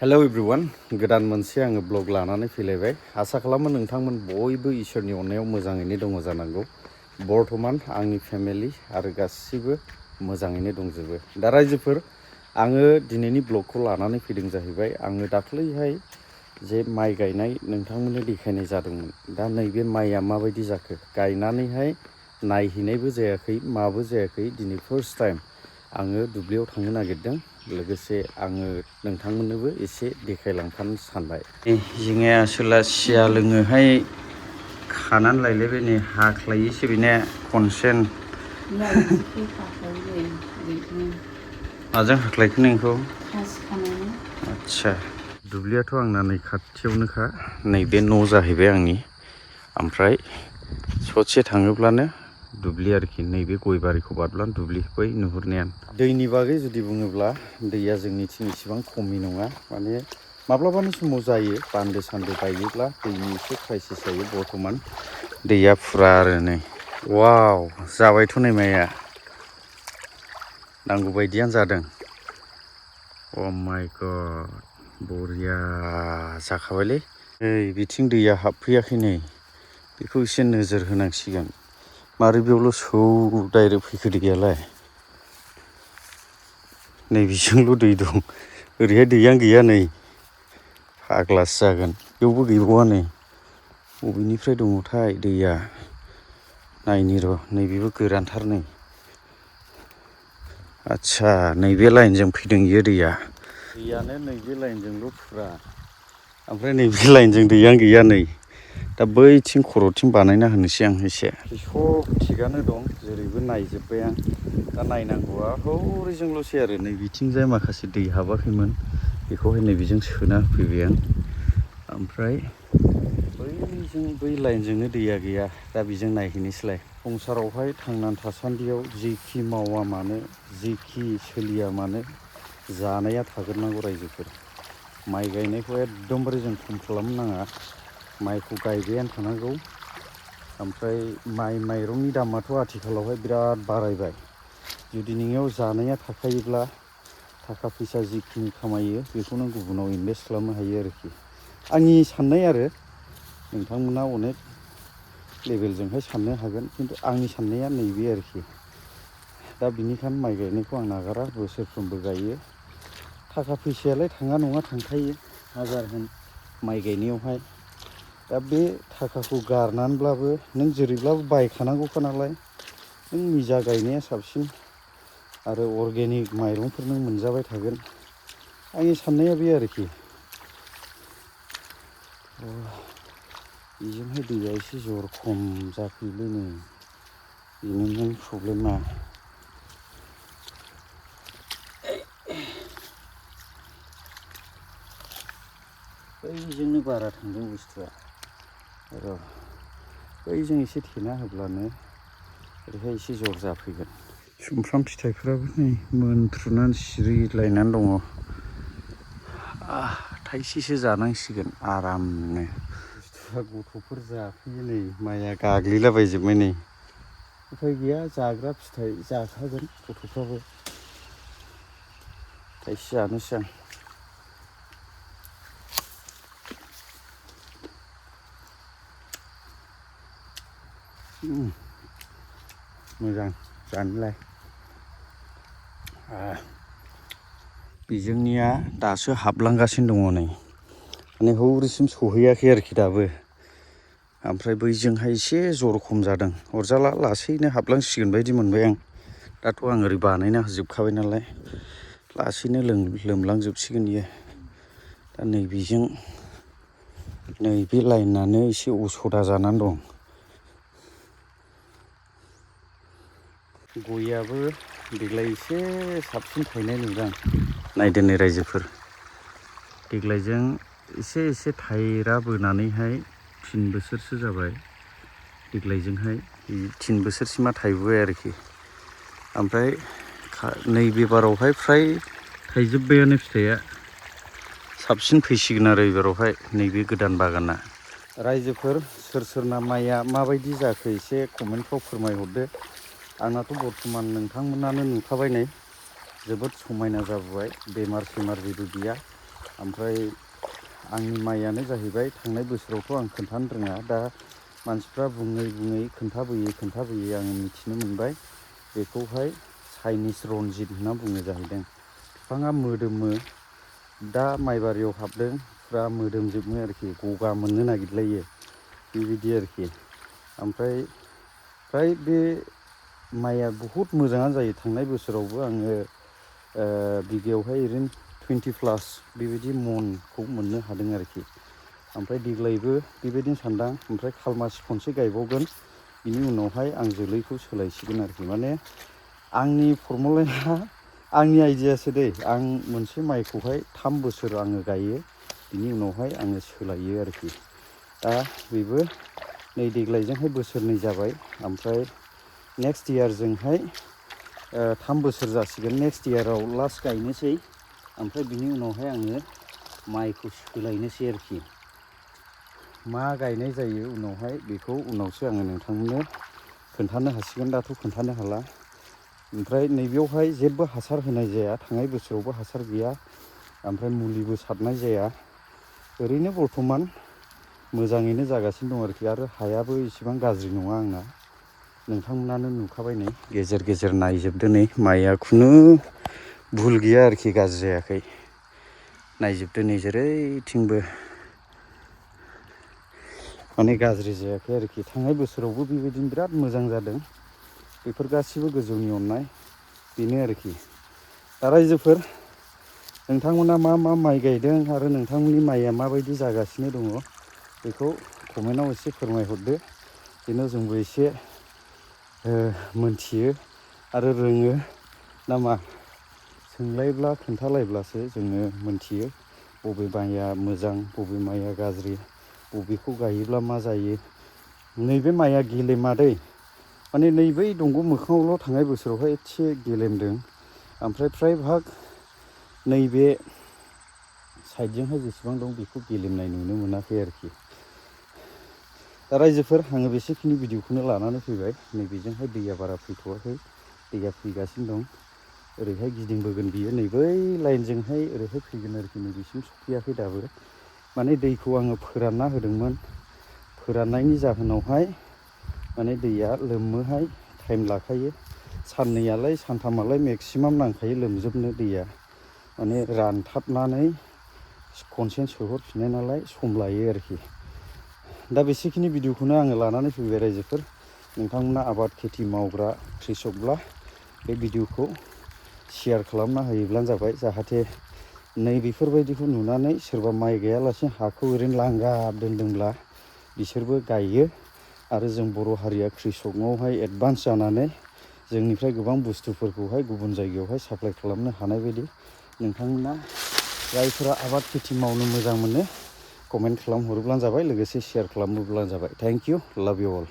Hello everyone गोदान मोनसे आङो ब्लग लानानै फैलायबाय आसा खालामो नोंथांमोन बयबो इसोरनि अननायाव मोजाङैनो दङ जानांगौ बर्थमान आंनि फेमिलि आरो गासिबो मोजाङैनो दंजोबो दा रायजोफोर आङो दिनैनि ब्लगखौ लानानै फैदों जाहैबाय आङो दाख्लैहाय जे माइ गायनाय नोंथांमोननो देखायनाय जादोंमोन दा नैबे माइया माबायदि जाखो गायनानैहाय नायहैनायबो जायाखै माबो जायाखै दिनै फार्स्ट टाइम आङो दुब्लियाव थांनो नागिरदों लोगोसे आङो नोंथांमोननोबो एसे देखायलांफानो सानबाय जिङाया आसोला सिया लोङोहाय खानानै लायलायबाय नै हाख्लायोसो बेना खनसेन माजों हाख्लायखो नोंखौ आदसा दुब्लियाथ' आंना नै खाथियावनोखा नैबे न' जाहैबाय आंनि ओमफ्राय ससे थाङोब्लानो दुब्लि आरोखि नैबे गय बारिखौ बारब्लानो दुब्लि बै नुहुरनायानो दैनि बागै जुदि बुङोब्ला दैया जोंनिथिं इसिबां खमि नङा माने माब्लाबानि समाव जायो बान्दो सान्दो बायोब्ला दैनि एसे क्राइसिस जायो बर्थमान दैया फुरा आरो नै वाव जाबायथ' नै माइया नांगौ बायदियानो जादों अ माय गड बरिया जाखाबायलै ओइ बिथिं दैया हाबफैयाखै नै बेखौ एसे नोजोर होनांसिगोन मारै बेयावल' सौ डाइरेक्ट फैखो दैयालाय नै बिजोंल' दै दं ओरैहाय दैयानो गैया नै फाग्लासो जागोन बेयावबो गैबावा नै बबेनिफ्राय दङथाय दैया नायनि र' नैबेबो गोरानथार नै आदसा नैबे लाइनजों फैदों इयो दैयानो नैबे लाइनजोंल' फुरा ओमफ्राय नैबे लाइनजों दैयानो गैया नै दा बैथिं खर'थिं बानायना होनोसै आं एसे सब थिगानो दं जेरैबो नायजोब्बाय आं दा नायनांगौआ हौरैजोंल'सै आरो नै बिथिंजाय माखासे दै हाबाखैमोन बेखौहाय नैबेजों सोना होफैबाय आं ओमफ्राय बैजों बै लाइनजोंनो दैया गैया दा बेजों नायहैनोसैलाय संसारावहाय थांनानै थासान्दियाव जेखि मावा मानो जेखि सोलिया मानो जानाया थाग्रोनांगौ रायजोफोर माइ गायनायखौ एकदमबारे जों खम खालामनो नाङा माइखौ गायबायानो थानांगौ ओमफ्राय माइरंनि दामाथ' आथिखालावहाय बिराद बारायबाय जुदि नोंनियाव जानाया थाखायोब्ला थाखा फैसा जिखिनि खामायो बेखौ नों गुबुनाव इनभेस्ट खालामनो हायो आरोखि आंनि साननाय आरो नोंथांमोना अनेक लेभेलजोंहाय साननो हागोन खिन्थु आंनि साननाया नैबे आरोखि दा बिनिखायनो माइ गायनायखौ आं नागारा बोसोरफ्रोमबो गायो थाखा फैसायालाय थाङा नङा थांखायो हाजार होन माइ गायनायावहाय दा बे थाखाखौ गारनानैब्लाबो नों जेरैब्लाबो बायखानांगौखा नालाय नों निजा गायनाया साबसिन आरो अर्गेनिक माइरंफोर नों मोनजाबाय थागोन आंनि साननाया बे आरोखि बेजोंहाय दैया एसे जर खम जाफैलै नै बेनोमोन प्रब्लेमा बैजोंनो बारा थांदों बुस्थुआ र' बैजों एसे थेना होब्लानो ओरैहाय एसे जर जाफैगोन सुमफ्राम फिथाइफ्राबो नै मोनथ्रुनानै सिरिलायनानै दङ थाइसेसो जानांसिगोन आरामनो बुस्थुआ गथ'फोर जाफैयो नै माइया गाग्लिलाबायजोब्बाय नै उफाय गैया जाग्रा फिथाइ जाखागोन गथ'फ्राबो थाइसे जानोसै आं मोजां जानोलाय बेजोंनिया दासो हाबलांगासिनो दङ नै माने हौरैसिम सहैयाखै आरोखि दाबो ओमफ्राय बैजोंहाय एसे जर खम जादों अरजाला लासैनो हाबलांसिगोन बायदि मोनबाय आं दाथ' आं ओरै बानायना होजोबखाबाय नालाय लासैनो लोमलांजोबसिगोन इयो दा नैबेजों नैबे लाइनानो एसे उसुबिदा जानानै दं गयाबो देग्लाय एसे साबसिन थायनाय नुदों नायदो नै रायजोफोर देग्लायजों एसे एसे थायरा बोनानैहाय 3 बोसोरसो जाबाय देग्लायजोंहाय 3 बोसोरसिमा थायबोबाय आरोखि ओमफ्राय नैबे बारावहाय फ्राय थायजोब्बायानो फिथाइया साबसिन फैसिगोन आरो एबारावहाय नैबे गोदान बागाना रायजोफोर सोर सोरना माइया माबायदि जाखो एसे कमेन्टफ्राव फोरमायहरदो आंनाथ' बर्थमान नोंथांमोनानो नुखाबाय नै जोबोद समायना जाबोबाय बेमार सेमार जेबो गैया ओमफ्राय आंनि माइयानो जाहैबाय थांनाय बोसोरावथ' आं खोन्थानो रोङा, दा मानसिफ्रा बुङै बुङै खोन्थाबोयै आङो मिथिनो मोनबाय बेखौहाय चाइनिस रनजित होनना बुङो जाहैदों। बिफाङा मोदोमो, दा माइबारियाव हाबदों फुरा मोदोमजोबो आरोखि, गगा मोननो नागिरलायो बेबायदि आरोखि। ओमफ्राय फ्राय बे माइया बहुद मोजाङानो जायो। थांनाय बोसोरावबो आङो बिगायावहाय ओरैनो 20+ बेबायदि मनखौ मोननो हादों आरोखि। ओमफ्राय देग्लायबो बेबायदिनो सानदां, ओमफ्राय खालमासि खनसे गायबावगोन, बिनि उनावहाय आं जोलैखौ सोलायसिगोन आरोखि। माने आंनि फरमुलाया आंनि आइडियासो दै, आं मोनसे माइखौहाय 3 बोसोर आङो गायो, बिनि उनावहाय आङो सोलायो आरोखि। दा बेबो नै देग्लायजोंहाय बोसोरनै जाबाय, ओमफ्राय नेक्स्ट इयारजोंहाय 3 बोसोर जासिगोन। नेक्स्ट इयाराव लास्ट गायनोसै, ओमफ्राय बिनि उनावहाय आङो माइखौ सोलायनोसै आरोखि। मा गायनाय जायो उनावहाय बेखौ उनावसो आङो नोंथांनो खोन्थानो हासिगोन, दाथ' खोन्थानो हाला। ओमफ्राय नैबेयावहाय जेबो हासार होनाय जाया, थांनाय बोसोरावबो हासार गैया, ओमफ्राय मुलिबो सारनाय जाया। ओरैनो बर्थमान मोजाङैनो जागासिनो दं आरोखि। आरो हायाबो इसेबां गाज्रि नङा आंना, नोंथांमोनानो नुखाबाय नै गेजेर गेजेर नायजोबदो, नै माइआ खुनु भुल गैया आरोखि, गाज्रि जायाखै। नायजोबदो नै जेरैथिंबो माने गाज्रि जायाखै आरोखि। थांनाय बोसोरावबो बेबायदिनो बिराद मोजां जादों। बेफोर गासिबो गोजौनि अननाय बेनो आरोखि। दा रायजोफोर, नोंथांमोना मा मा माइ गायदों आरो नोंथांमोननि माइया माबायदि जागासिनो दङ बेखौ कमेन्टआव एसे फोरमायहरदो। जेन' जोंबो एसे मोनथियो आरो रोङो नामा। सोंलायब्ला खोन्थालायब्लासो जोङो मोनथियो बबे माइया मोजां, बबे माइया गाज्रि, बबेखौ गायोब्ला मा जायो। नैबे माइया गेलेमादै, माने नैबै दंग' मोखाङावल' थांनाय बोसोरावहाय एसे गेलेमदों, ओमफ्राय फ्राय भाग नैबे साइडजोंहाय जेसेबां दं बेखौ गेलेमनाय नुनो मोनाखै आरोखि। दा रायजोफोर, आङो बेसेखिनि भिडिअखौनो लानानै फैबाय। नैबेजोंहाय दैया बारा फैथ'वाखै, दैया फैगासिनो दं। ओरैहाय गिदिंबोगोन बियो, नै बै लाइनजोंहाय ओरैहाय फैगोन आरोखि, नैबेसिम सफैयाखै दाबो। माने दैखौ आङो फोरानना होदोंमोन, फोराननायनि जाहोनावहाय माने दैया लोमोहाय, टाइम लाखायो। साननैयालाय सानथामालाय मेक्सिमाम नांखायो लोमजोबनो दैया, माने रानथाबनानै खनसेनो सोहरफिननाय नालाय सम लायो आरोखि। दा बेसेखिनि भिडिअखौनो आङो लानानै फैबाय रायजोफोर। नोंथांमोना आबाद खेथि मावग्रा कृसकब्ला बे भिडिअखौ शेयार खालामना होयोब्लानो जाबाय, जाहाथे नै बेफोरबायदिखौ नुनानै सोरबा माइ गायालासिनो हाखौ ओरैनो लांगाब दोनदोंब्ला बिसोरबो गायो। आरो जों बर' हारिया कृसकआवहाय एडभान्स जानानै जोंनिफ्राय गोबां बुस्थुफोरखौहाय गुबुन जायगायावहाय साप्लाय खालामनो हानाय बायदि नोंथांमोना जायफोरा आबाद खेथि मावनो मोजां मोनो कमेन्ट खालामहरोब्लानो जाबाय, लोगोसे शेयार खालामोब्लानो जाबाय। थेंक इउ, लाभ इउ अल।